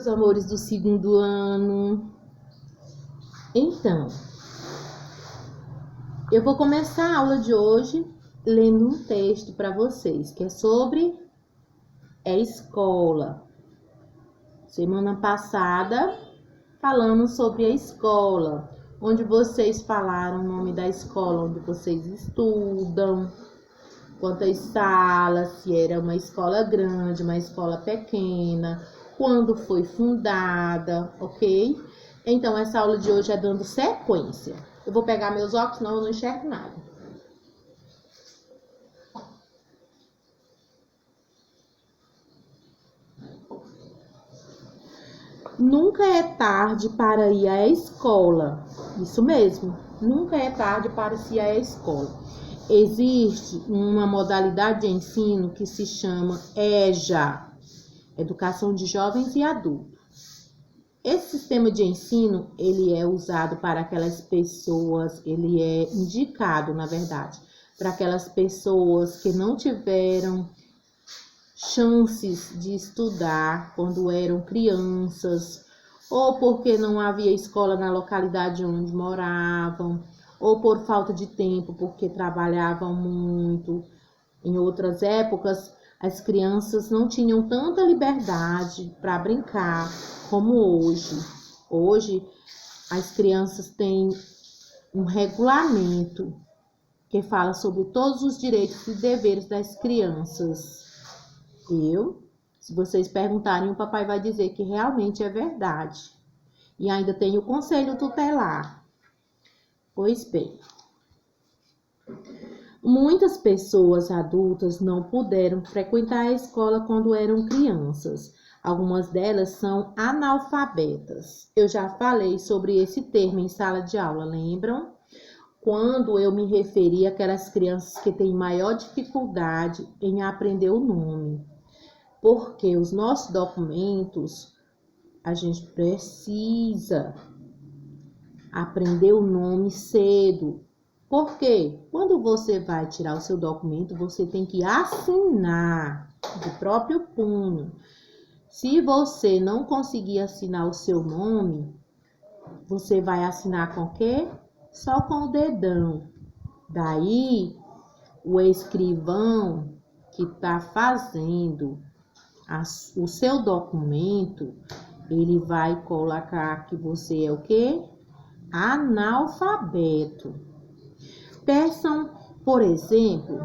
meus amores do segundo ano. Então, eu vou começar a aula de hoje lendo um texto para vocês, que é sobre a escola. Semana passada, falando sobre a escola, onde vocês falaram o nome da escola onde vocês estudam, quantas salas, se era uma escola grande, uma escola pequena, quando foi fundada, ok? Então, essa aula de hoje é dando sequência. Eu vou pegar meus óculos, senão eu não enxergo nada. Nunca é tarde para ir à escola. Isso mesmo, nunca é tarde para se ir à escola. Existe uma modalidade de ensino que se chama EJA, Educação de Jovens e Adultos. Esse sistema de ensino, ele é usado para aquelas pessoas, ele é indicado, na verdade, para aquelas pessoas que não tiveram chances de estudar quando eram crianças, ou porque não havia escola na localidade onde moravam, ou por falta de tempo, porque trabalhavam muito. Em outras épocas, as crianças não tinham tanta liberdade para brincar como hoje. Hoje, as crianças têm um regulamento que fala sobre todos os direitos e deveres das crianças. Se vocês perguntarem, o papai vai dizer que realmente é verdade. E ainda tem o conselho tutelar. Pois bem, muitas pessoas adultas não puderam frequentar a escola quando eram crianças. Algumas delas são analfabetas. Eu já falei sobre esse termo em sala de aula, lembram? Quando eu me referi àquelas crianças que têm maior dificuldade em aprender o nome. Porque os nossos documentos, a gente precisa aprender o nome cedo. Porque quando você vai tirar o seu documento, você tem que assinar de próprio punho. Se você não conseguir assinar o seu nome, você vai assinar com o quê? Só com o dedão. Daí, o escrivão que está fazendo o seu documento, ele vai colocar que você é o quê? Analfabeto. Peçam, por exemplo,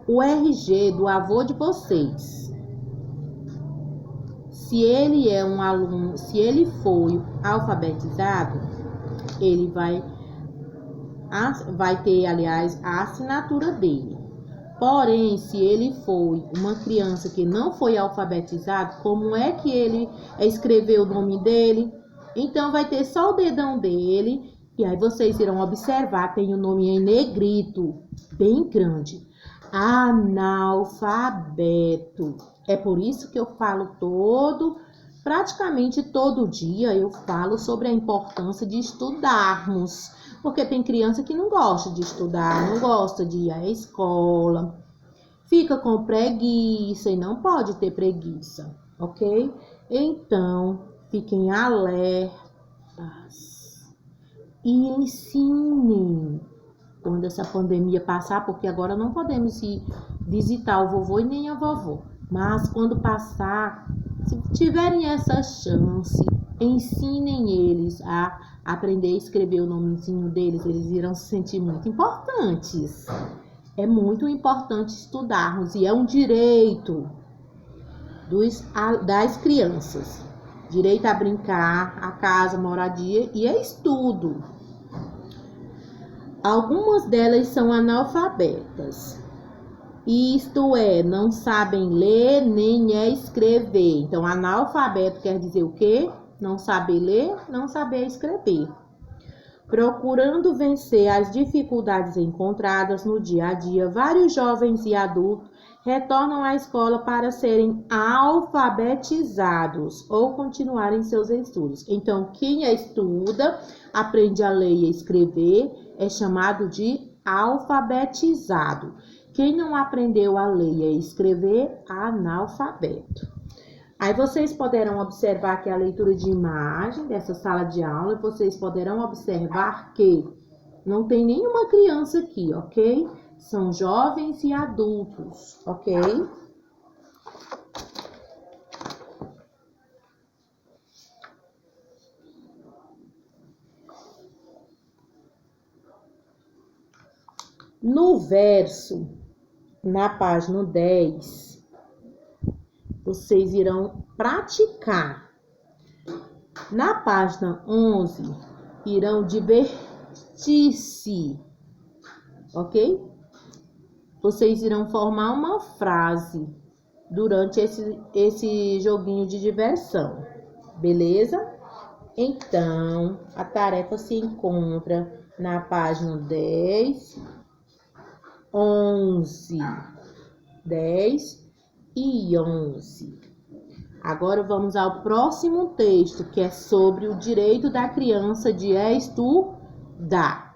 o RG do avô de vocês. Se ele é um aluno, se ele foi alfabetizado, ele vai ter, aliás, a assinatura dele. Porém, se ele foi uma criança que não foi alfabetizado, como é que ele escreveu o nome dele? Então, vai ter só o dedão dele, e aí vocês irão observar, tem o nome em negrito, bem grande. Analfabeto. É por isso que eu falo praticamente todo dia, eu falo sobre a importância de estudarmos. Porque tem criança que não gosta de estudar, não gosta de ir à escola, fica com preguiça e não pode ter preguiça, ok? Então, fiquem alertas e ensinem quando essa pandemia passar, porque agora não podemos ir visitar o vovô e nem a vovó. Mas quando passar, se tiverem essa chance, ensinem eles a aprender a escrever o nomezinho deles, eles irão se sentir muito importantes. É muito importante estudarmos e é um direito das crianças. Direito a brincar, a casa, moradia e a estudo. Algumas delas são analfabetas. Isto é, não sabem ler nem escrever. Então, analfabeto quer dizer o quê? Não saber ler, não saber escrever. Procurando vencer as dificuldades encontradas no dia a dia, vários jovens e adultos retornam à escola para serem alfabetizados ou continuarem seus estudos. Então, quem estuda, aprende a ler e a escrever, é chamado de alfabetizado. Quem não aprendeu a ler e a escrever, analfabeto. Aí vocês poderão observar aqui a leitura de imagem dessa sala de aula. E vocês poderão observar que não tem nenhuma criança aqui, ok? São jovens e adultos, ok? No verso, na página 10, vocês irão praticar. Na página 11, irão divertir-se, ok? Vocês irão formar uma frase durante esse joguinho de diversão, beleza? Então, a tarefa se encontra na página 10, 11, 10 e 11. Agora vamos ao próximo texto, que é sobre o direito da criança de estudar.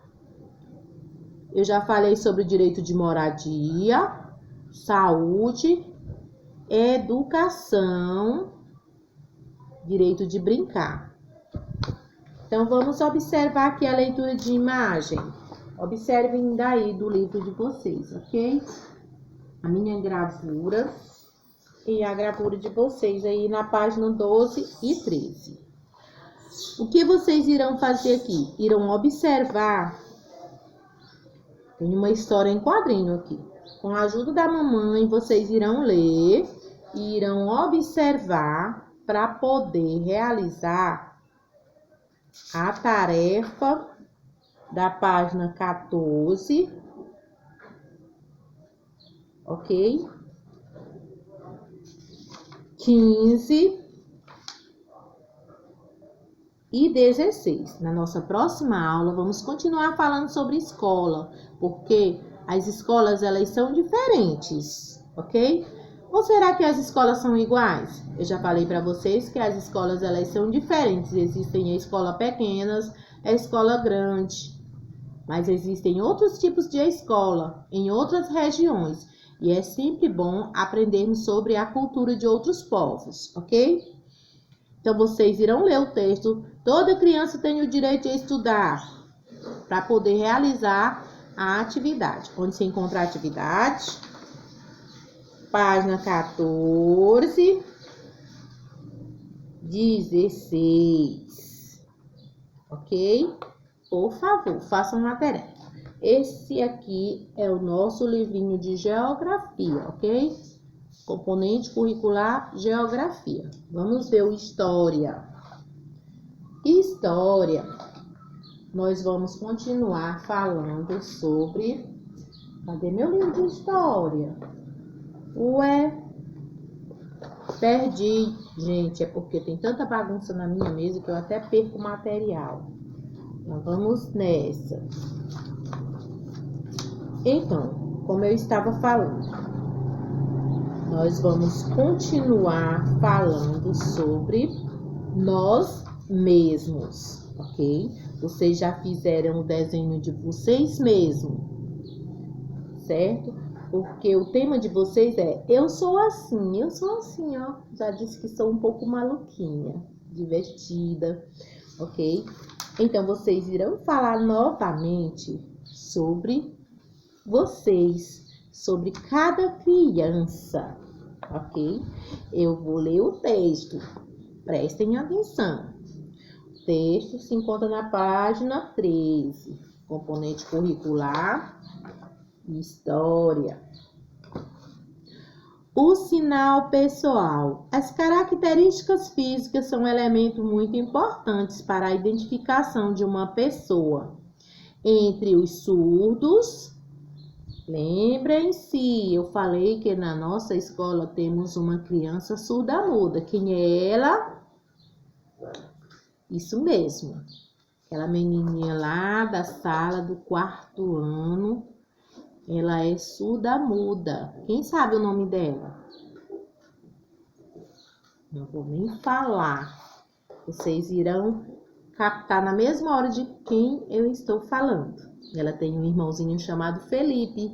Eu já falei sobre o direito de moradia, saúde, educação, direito de brincar. Então, vamos observar aqui a leitura de imagem. Observem daí do livro de vocês, ok? A minha gravura e a gravura de vocês aí na página 12 e 13. O que vocês irão fazer aqui? Irão observar. Tem uma história em quadrinho aqui. Com a ajuda da mamãe, vocês irão ler e irão observar para poder realizar a tarefa da página 14, ok? 15 e 16. Na nossa próxima aula, vamos continuar falando sobre escola, porque as escolas, elas são diferentes, ok? Ou será que as escolas são iguais? Eu já falei para vocês que as escolas, elas são diferentes. Existem a escola pequenas, a escola grande. Mas existem outros tipos de escola em outras regiões. E é sempre bom aprendermos sobre a cultura de outros povos, ok? Então, vocês irão ler o texto. Toda criança tem o direito de estudar para poder realizar a atividade. Onde se encontra a atividade? Página 14, 16. Ok? Por favor, façam uma tarefa. Esse aqui é o nosso livrinho de geografia, ok? Componente curricular, geografia. Vamos ver o história. História. Nós vamos continuar falando sobre... Cadê meu livro de história? Ué, perdi. Gente, é porque tem tanta bagunça na minha mesa que eu até perco o material. Então, vamos nessa. Então, como eu estava falando, nós vamos continuar falando sobre nós mesmos, ok? Vocês já fizeram o desenho de vocês mesmos, certo? Porque o tema de vocês é eu sou assim, ó. Já disse que sou um pouco maluquinha, divertida, ok? Então, vocês irão falar novamente sobre vocês, sobre cada criança, ok? Eu vou ler o texto, prestem atenção. O texto se encontra na página 13, componente curricular, história. O sinal pessoal. As características físicas são elementos muito importantes para a identificação de uma pessoa. Entre os surdos, lembrem-se, eu falei que na nossa escola temos uma criança surda-muda. Quem é ela? Isso mesmo. Aquela menininha lá da sala do 4º ano, ela é surda-muda. Quem sabe o nome dela? Não vou nem falar. Vocês irão captar na mesma hora de quem eu estou falando. Ela tem um irmãozinho chamado Felipe.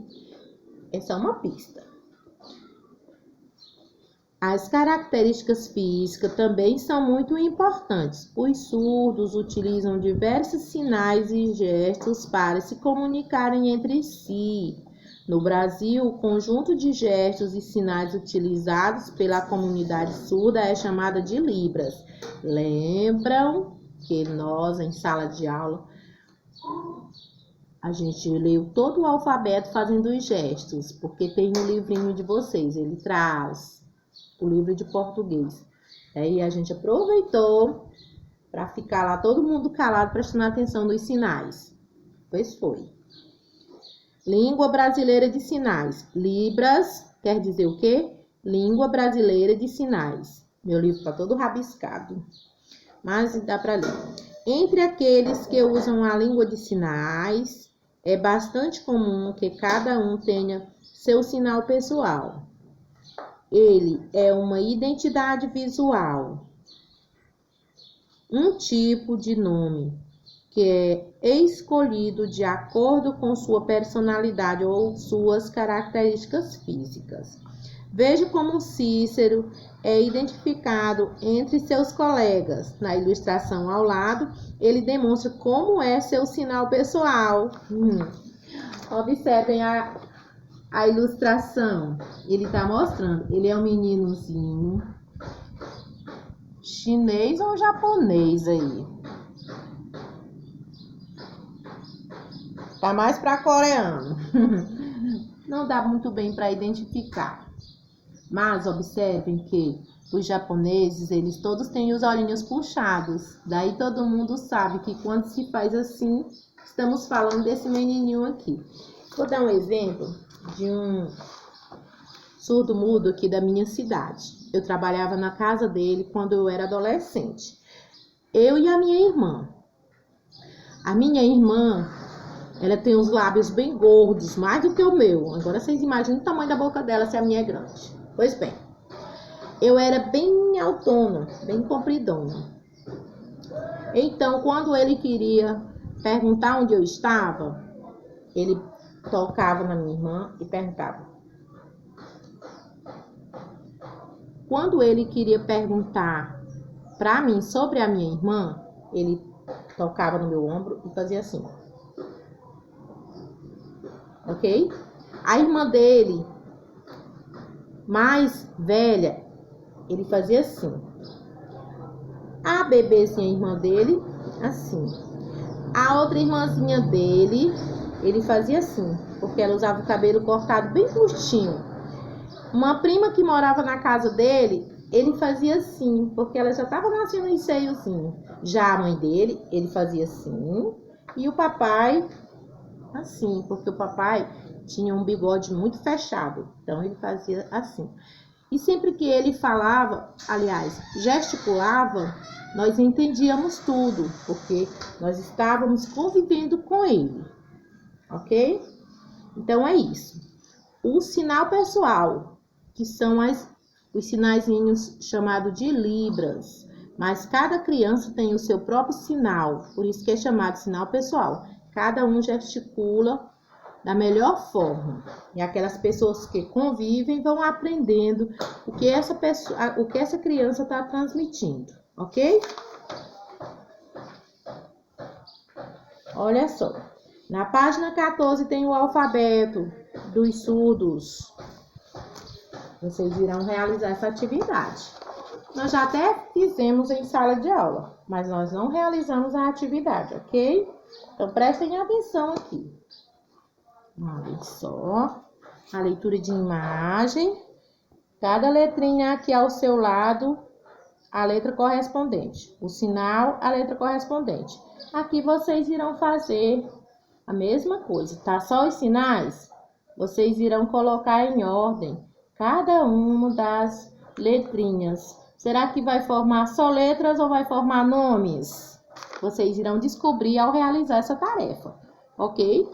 É só uma pista. As características físicas também são muito importantes. Os surdos utilizam diversos sinais e gestos para se comunicarem entre si. No Brasil, o conjunto de gestos e sinais utilizados pela comunidade surda é chamada de Libras. Lembram que nós, em sala de aula, a gente leu todo o alfabeto fazendo os gestos, porque tem no livrinho de vocês, ele traz o livro de português. Aí a gente aproveitou para ficar lá todo mundo calado, prestando atenção nos sinais. Pois foi. Língua brasileira de sinais. Libras quer dizer o quê? Língua brasileira de sinais. Meu livro está todo rabiscado, mas dá para ler. Entre aqueles que usam a língua de sinais, é bastante comum que cada um tenha seu sinal pessoal. Ele é uma identidade visual, um tipo de nome que é escolhido de acordo com sua personalidade ou suas características físicas. Veja como Cícero é identificado entre seus colegas. Na ilustração ao lado, ele demonstra como é seu sinal pessoal. Observem a ilustração. Ele está mostrando. Ele é um meninozinho chinês ou japonês aí? Tá mais para coreano. Não dá muito bem para identificar. Mas observem que os japoneses, eles todos têm os olhinhos puxados. Daí todo mundo sabe que quando se faz assim, estamos falando desse menininho aqui. Vou dar um exemplo de um surdo-mudo aqui da minha cidade. Eu trabalhava na casa dele quando eu era adolescente. Eu e a minha irmã. A minha irmã, ela tem os lábios bem gordos, mais do que o meu. Agora vocês imaginam o tamanho da boca dela se a minha é grande. Pois bem, eu era bem autona, bem compridona. Então, quando ele queria perguntar onde eu estava, ele tocava na minha irmã e perguntava. Quando ele queria perguntar para mim sobre a minha irmã, ele tocava no meu ombro e fazia assim. Ok? A irmã dele, mais velha, ele fazia assim. A bebezinha, a irmã dele, assim. A outra irmãzinha dele, ele fazia assim, porque ela usava o cabelo cortado bem curtinho. Uma prima que morava na casa dele, ele fazia assim, porque ela já estava nascendo em seiozinho. Já a mãe dele, ele fazia assim. E o papai, assim, porque o papai tinha um bigode muito fechado. Então, ele fazia assim. E sempre que ele falava, aliás, gesticulava, nós entendíamos tudo, porque nós estávamos convivendo com ele. Ok? Então, é isso. O sinal pessoal, que são os sinaizinhos chamados de libras. Mas cada criança tem o seu próprio sinal, por isso que é chamado sinal pessoal. Cada um gesticula da melhor forma. E aquelas pessoas que convivem vão aprendendo o que essa criança está transmitindo, ok? Olha só. Na página 14 tem o alfabeto dos surdos. Vocês irão realizar essa atividade. Nós já até fizemos em sala de aula, mas nós não realizamos a atividade, ok? Então, prestem atenção aqui. Olha só, a leitura de imagem. Cada letrinha aqui ao seu lado, a letra correspondente. O sinal, a letra correspondente. Aqui vocês irão fazer a mesma coisa, tá? Só os sinais, vocês irão colocar em ordem cada uma das letrinhas. Será que vai formar só letras ou vai formar nomes? Vocês irão descobrir ao realizar essa tarefa, ok?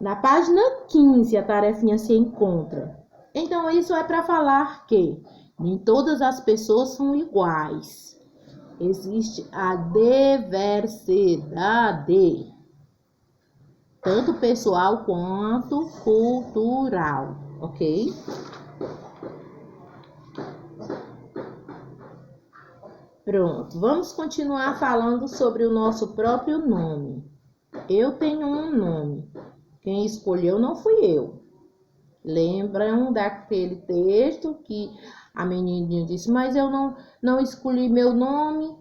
Na página 15, a tarefinha se encontra. Então, isso é para falar que nem todas as pessoas são iguais. Existe a diversidade, tanto pessoal quanto cultural, ok? Pronto, vamos continuar falando sobre o nosso próprio nome. Eu tenho um nome. Quem escolheu não fui eu. Lembram daquele texto que a menininha disse, mas eu não escolhi meu nome?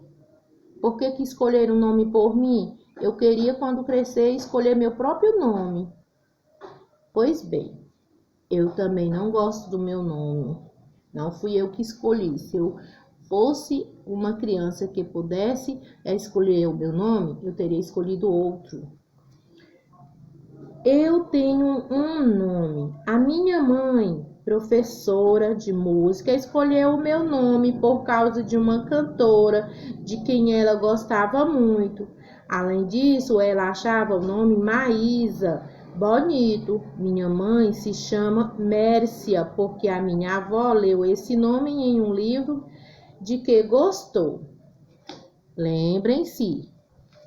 Por que escolheram um nome por mim? Eu queria, quando crescer, escolher meu próprio nome. Pois bem, eu também não gosto do meu nome. Não fui eu que escolhi. Se eu fosse uma criança que pudesse escolher o meu nome, eu teria escolhido outro. Eu tenho um nome. A minha mãe, professora de música, escolheu o meu nome por causa de uma cantora de quem ela gostava muito. Além disso, ela achava o nome Maísa bonito. Minha mãe se chama Mércia, porque a minha avó leu esse nome em um livro de que gostou. Lembrem-se,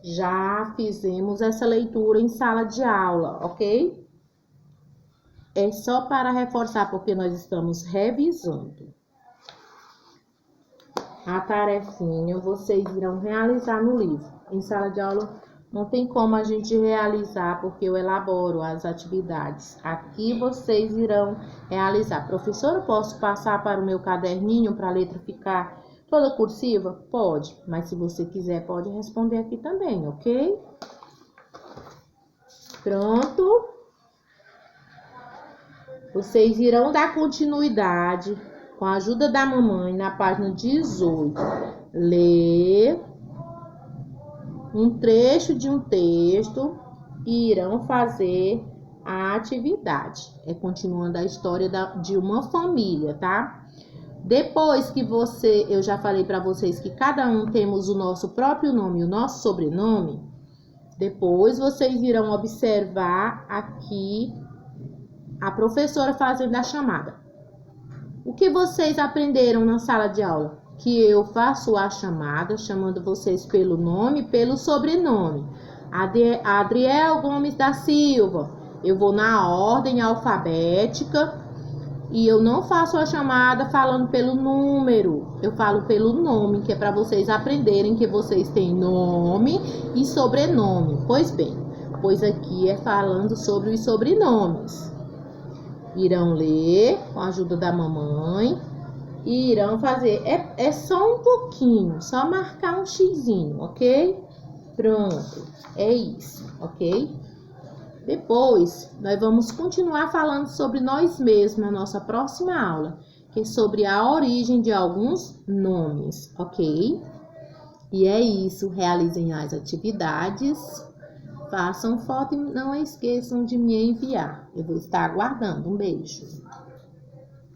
já fizemos essa leitura em sala de aula, ok? É só para reforçar, porque nós estamos revisando. A tarefinha vocês irão realizar no livro. Em sala de aula não tem como a gente realizar, porque eu elaboro as atividades. Aqui vocês irão realizar. Professora, posso passar para o meu caderninho para a letra ficar toda cursiva? Pode, mas se você quiser pode responder aqui também, ok? Pronto? Vocês irão dar continuidade com a ajuda da mamãe na página 18. Ler um trecho de um texto e irão fazer a atividade. É continuando a história de uma família, tá? Depois que eu já falei para vocês que cada um temos o nosso próprio nome e o nosso sobrenome, depois vocês irão observar aqui a professora fazendo a chamada. O que vocês aprenderam na sala de aula? Que eu faço a chamada, chamando vocês pelo nome e pelo sobrenome. Adriel Gomes da Silva. Eu vou na ordem alfabética e eu não faço a chamada falando pelo número. Eu falo pelo nome, que é para vocês aprenderem que vocês têm nome e sobrenome. Pois bem, pois aqui é falando sobre os sobrenomes. Irão ler com a ajuda da mamãe e irão fazer, é só um pouquinho, só marcar um xizinho, ok? Pronto, é isso, ok? Depois, nós vamos continuar falando sobre nós mesmos na nossa próxima aula, que é sobre a origem de alguns nomes, ok? E é isso, realizem as atividades. Façam foto e não esqueçam de me enviar. Eu vou estar aguardando. Um beijo.